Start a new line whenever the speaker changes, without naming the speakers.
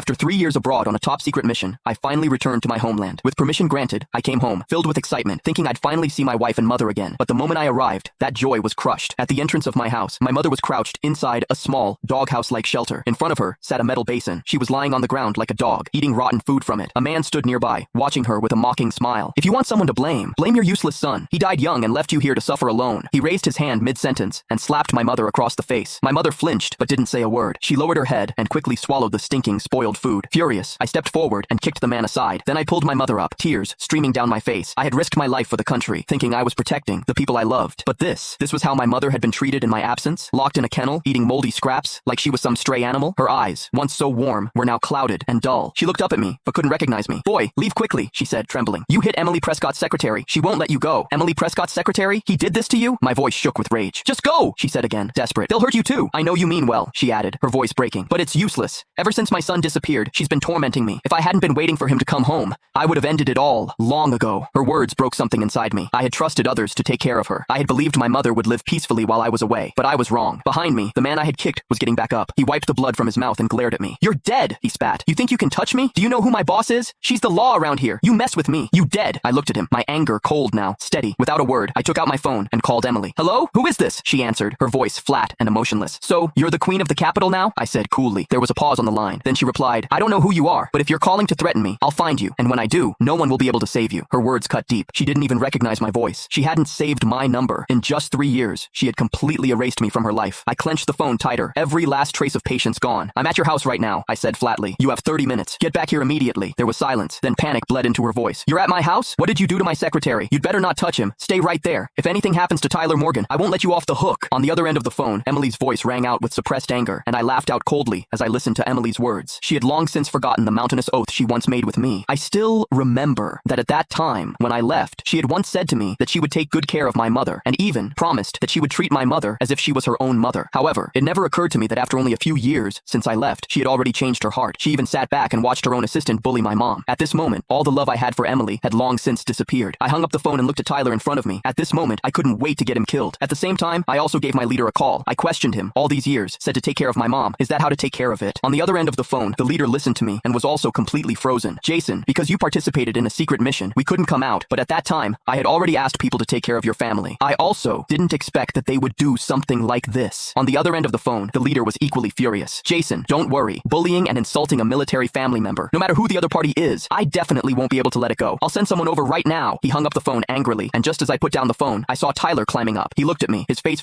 After 3 years abroad on a top-secret mission, I finally returned to my homeland. With permission granted, I came home, filled with excitement, thinking I'd finally see my wife and mother again. But the moment I arrived, that joy was crushed. At the entrance of my house, my mother was crouched inside a small, doghouse-like shelter. In front of her sat a metal basin. She was lying on the ground like a dog, eating rotten food from it. A man stood nearby, watching her with a mocking smile. If you want someone to blame your useless son. He died young and left you here to suffer alone. He raised his hand mid-sentence and slapped my mother across the face. My mother flinched, but didn't say a word. She lowered her head and quickly swallowed the stinking, spoiled food. Furious, I stepped forward and kicked the man aside. Then I pulled my mother up, tears streaming down my face. I had risked my life for the country, thinking I was protecting the people I loved. But this was how my mother had been treated in my absence, locked in a kennel, eating moldy scraps like she was some stray animal. Her eyes, once so warm, were now clouded and dull. She looked up at me, but couldn't recognize me. "Boy, leave quickly," she said, trembling. "You hit Emily Prescott's secretary. She won't let you go." "Emily Prescott's secretary? He did this to you?" My voice shook with rage. "Just go," she said again, desperate. "They'll hurt you too." "I know you mean well," she added, her voice breaking. "But it's useless. Ever since my son disappeared, she's been tormenting me. If I hadn't been waiting for him to come home, I would have ended it all long ago." Her words broke something inside me. I had trusted others to take care of her. I had believed my mother would live peacefully while I was away, but I was wrong. Behind me, the man I had kicked was getting back up. He wiped the blood from his mouth and glared at me. "You're dead," he spat. "You think you can touch me? Do you know who my boss is? She's the law around here. You mess with me, you dead." I looked at him, my anger cold now, steady. Without a word, I took out my phone and called Emily. "Hello? Who is this?" she answered, her voice flat and emotionless. "So, you're the queen of the capital now?" I said coolly. There was a pause on the line. Then she replied, "I don't know who you are, but if you're calling to threaten me, I'll find you, and when I do, no one will be able to save you." Her words cut deep. She didn't even recognize my voice. She hadn't saved my number. In just 3 years, she had completely erased me from her life. I clenched the phone tighter, every last trace of patience gone. "I'm at your house right now," I said flatly. "You have 30 minutes. Get back here immediately." There was silence. Then panic bled into her voice. "You're at my house? What did you do to my secretary? You'd better not touch him. Stay right there. If anything happens to Tyler Morgan, I won't let you off the hook." On the other end of the phone, Emily's voice rang out with suppressed anger, and I laughed out coldly as I listened to Emily's words. She had long since forgotten the mountainous oath she once made with me. I still remember that at that time, when I left, she had once said to me that she would take good care of my mother, and even promised that she would treat my mother as if she was her own mother. However, it never occurred to me that after only a few years since I left, she had already changed her heart. She even sat back and watched her own assistant bully my mom. At this moment, all the love I had for Emily had long since disappeared. I hung up the phone and looked at Tyler in front of me. At this moment, I couldn't wait to get him killed. At the same time, I also gave my leader a call. I questioned him. All these years, said to take care of my mom. Is that how to take care of it? On the other end of the phone, the leader listened to me and was also completely frozen. "Jason, because you participated in a secret mission, we couldn't come out, but at that time, I had already asked people to take care of your family. I also didn't expect that they would do something like this." On the other end of the phone, the leader was equally furious. "Jason, don't worry. Bullying and insulting a military family member, no matter who the other party is, I definitely won't be able to let it go. I'll send someone over right now." He hung up the phone angrily, and just as I put down the phone, I saw Tyler climbing up. He looked at me, his face full